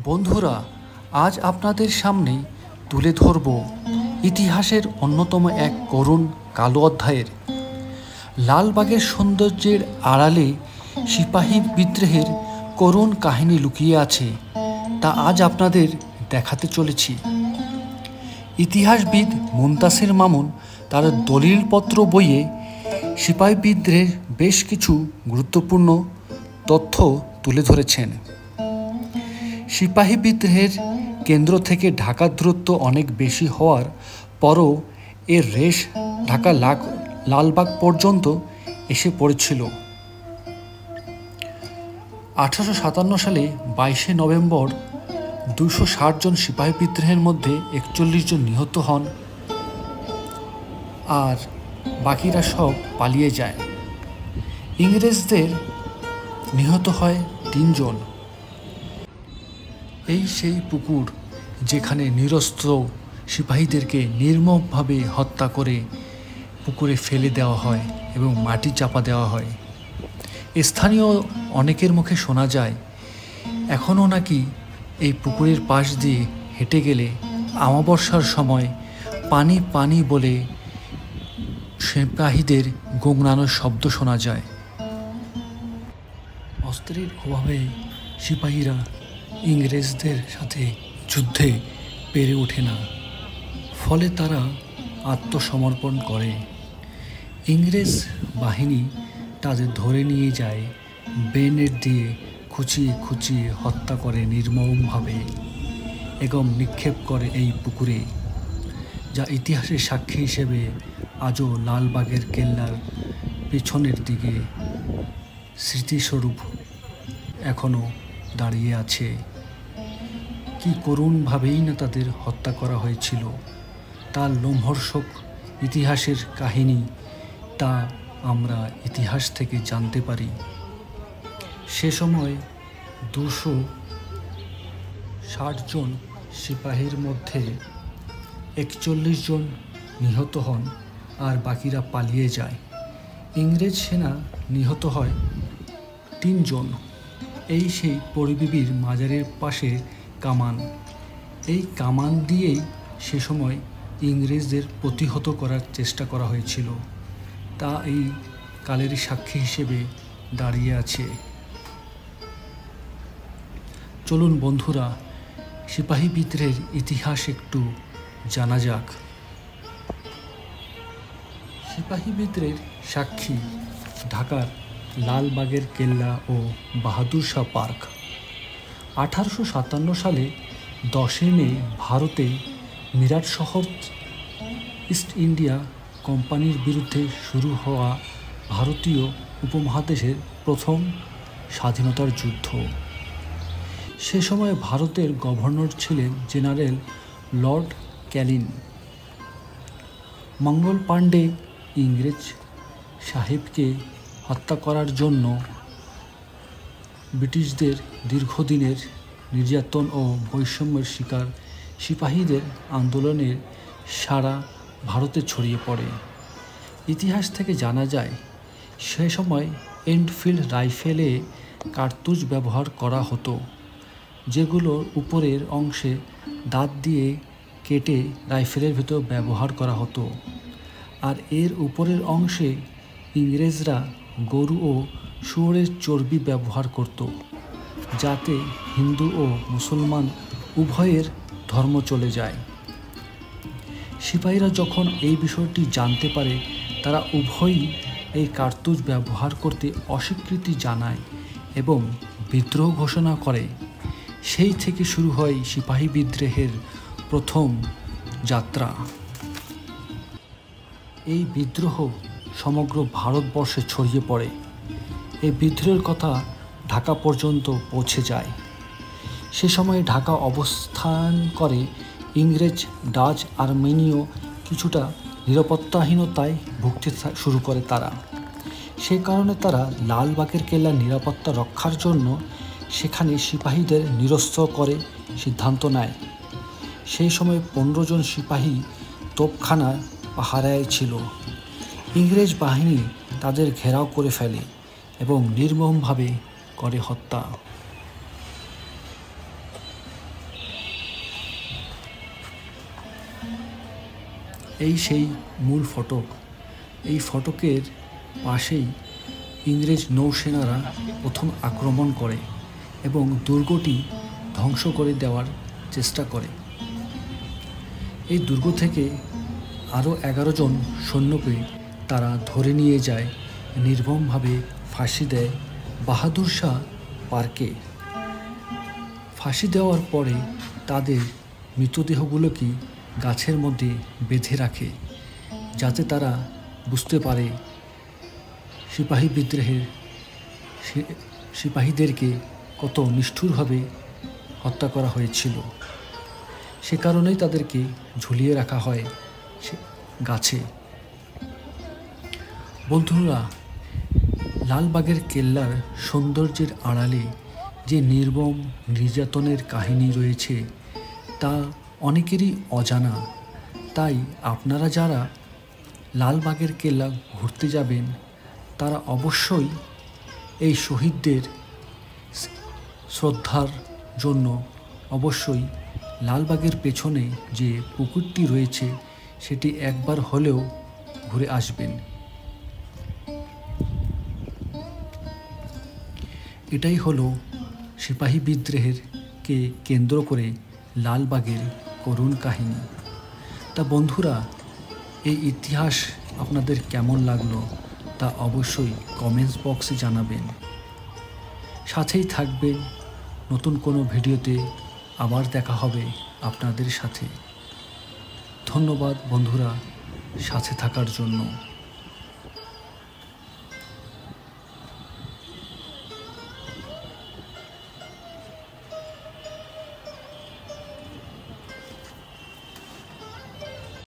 বন্ধুরা, আজ আপনাদের সামনে তুলে ধরব ইতিহাসের অন্যতম এক করুণ কালো অধ্যায়ের লালবাগের সৌন্দর্যের আড়ালে সিপাহী বিদ্রোহের করুণ কাহিনী লুকিয়ে আছে, তা আজ আপনাদের দেখাতে চলেছি। ইতিহাসবিদ মুনতাসির মামুন তার দলিলপত্র বইয়ে সিপাহী বিদ্রোহের বেশ কিছু গুরুত্বপূর্ণ তথ্য তুলে ধরেছেন। সিপাহী বিদ্রোহের কেন্দ্র থেকে ঢাকার দূরত্ব অনেক বেশি হওয়ার পরও এর রেশ ঢাকা লালবাগ পর্যন্ত এসে পড়েছিল। 1857 সালে 22শে নভেম্বর 260 জন সিপাহী বিদ্রোহের মধ্যে 41 জন নিহত হন আর বাকিরা সব পালিয়ে যায়। ইংরেজদের নিহত হয় 3 জন। এই সেই পুকুর যেখানে নিরস্ত্র সিপাহীদেরকে নির্মমভাবে হত্যা করে পুকুরে ফেলে দেওয়া হয় এবং মাটি চাপা দেওয়া হয়। স্থানীয় অনেকের মুখে শোনা যায় এখনও নাকি এই পুকুরের পাশ দিয়ে হেঁটে গেলে আমাবস্যার সময় পানি পানি বলে সিপাহীদের গোংরানোর শব্দ শোনা যায়। অস্ত্রের অভাবে সিপাহীরা ইংরেজদের সাথে যুদ্ধে পেরে ওঠে না, ফলে তারা আত্মসমর্পণ করে। ইংরেজ বাহিনী তাদের ধরে নিয়ে যায়, বেনেট দিয়ে খুঁচিয়ে খুঁচিয়ে হত্যা করে নির্মমভাবে এবং নিক্ষেপ করে এই পুকুরে, যা ইতিহাসের সাক্ষী হিসেবে আজও লালবাগের কেল্লার পেছনের দিকে স্মৃতিস্বরূপ এখনও দাঁড়িয়ে আছে। কি করুণভাবেই না তাদের হত্যা করা হয়েছিল, তার লোমহর্ষক ইতিহাসের কাহিনী, তা আমরা ইতিহাস থেকে জানতে পারি। সে সময় 260 জন সিপাহীর মধ্যে 41 জন নিহত হন আর বাকিরা পালিয়ে যায়। ইংরেজ সেনা নিহত হয় 3 জন। এই সেই পরিবিবির মাজারের পাশে কামান। এই কামান দিয়েই সে সময় ইংরেজদের প্রতিহত করার চেষ্টা করা হয়েছিল, তা এই কালেরই সাক্ষী হিসেবে দাঁড়িয়ে আছে। চলুন বন্ধুরা, সিপাহী বিদ্রোহের ইতিহাস একটু জানা যাক। সিপাহী বিদ্রোহের সাক্ষী ঢাকার লালবাগের কেল্লা ও বাহাদুর শাহ পার্ক। 1857 সালে 10 মে ভারতে মিরাট শহর ইস্ট ইন্ডিয়া কোম্পানির বিরুদ্ধে শুরু হওয়া ভারতীয় উপমহাদেশের প্রথম স্বাধীনতার যুদ্ধ। সে সময় ভারতের গভর্নর ছিলেন জেনারেল লর্ড ক্যানিং। মঙ্গল পাণ্ডে ইংরেজ সাহেবকে হত্যা করার জন্য ব্রিটিশদের দীর্ঘদিনের নির্যাতন ও বৈষম্যের শিকার সিপাহীদের আন্দোলনের সারা ভারতে ছড়িয়ে পড়ে। ইতিহাস থেকে জানা যায় সে সময় এনফিল্ড রাইফেলে কার্তুজ ব্যবহার করা হতো, যেগুলোর উপরের অংশে দাঁত দিয়ে কেটে রাইফেলের ভেতর ব্যবহার করা হতো, আর এর উপরের অংশে ইংরেজরা গরু ও শুয়োরের চর্বি ব্যবহার করত, যাতে হিন্দু ও মুসলমান উভয়ের ধর্ম চলে যায়। সিপাহীরা যখন এই বিষয়টি জানতে পারে, তারা উভয়ই এই কার্তুজ ব্যবহার করতে অস্বীকৃতি জানায় এবং বিদ্রোহ ঘোষণা করে। সেই থেকে শুরু হয় সিপাহী বিদ্রোহের প্রথম যাত্রা। এই বিদ্রোহ সমগ্র ভারতবর্ষে ছড়িয়ে পড়ে। এই বিদ্রোহের কথা ঢাকা পর্যন্ত পৌঁছে যায়। সে সময় ঢাকা অবস্থান করে ইংরেজ, ডাচ, আর্মেনীয় কিছুটা নিরাপত্তাহীনতায় ভুগতে শুরু করে তারা। সে কারণে তারা লালবাগের কেল্লার নিরাপত্তা রক্ষার জন্য সেখানে সিপাহীদের নিরস্ত্র করে সিদ্ধান্ত নেয়। সেই সময় 15 জন সিপাহী তোপখানা পাহারায় ছিল। ইংরেজ বাহিনী তাদের ঘেরাও করে ফেলে এবং নির্মমভাবে করে হত্যা। এই সেই মূল ফটক। এই ফটকের পাশেই ইংরেজ নৌসেনারা প্রথম আক্রমণ করে এবং দুর্গটি ধ্বংস করে দেওয়ার চেষ্টা করে। এই দুর্গ থেকে আরও 11 জন সৈন্যকে তারা ধরে নিয়ে যায়, নির্মমভাবে ফাঁসি দেয় বাহাদুর শাহ পার্কে। ফাঁসি দেওয়ার পরে তাদের মৃতদেহগুলোকে গাছের মধ্যে বেঁধে রাখে, যাতে তারা বুঝতে পারে সিপাহী বিদ্রোহের সিপাহীদেরকে কত নিষ্ঠুরভাবে হত্যা করা হয়েছিল। সে কারণেই তাদেরকে ঝুলিয়ে রাখা হয় গাছে। বন্ধুরা, লালবাগের কেল্লার সৌন্দর্যের আড়ালে যে নির্মম নির্যাতনের কাহিনী রয়েছে তা অনেকেরই অজানা। তাই আপনারা যারা লালবাগের কেল্লা ঘুরতে যাবেন তারা অবশ্যই এই শহীদদের শ্রদ্ধার জন্য অবশ্যই লালবাগের পেছনে যে পুকুরটি রয়েছে সেটি একবার হলেও ঘুরে আসবেন। এটাই হলো সিপাহী বিদ্রোহেরকে কেন্দ্র করে লালবাগের করুণ কাহিনী। তা বন্ধুরা, এই ইতিহাস আপনাদের কেমন লাগলো তা অবশ্যই কমেন্টস বক্সে জানাবেন। সাথেই থাকবেন, নতুন কোনো ভিডিওতে আবার দেখা হবে আপনাদের সাথে। ধন্যবাদ বন্ধুরা সাথে থাকার জন্য।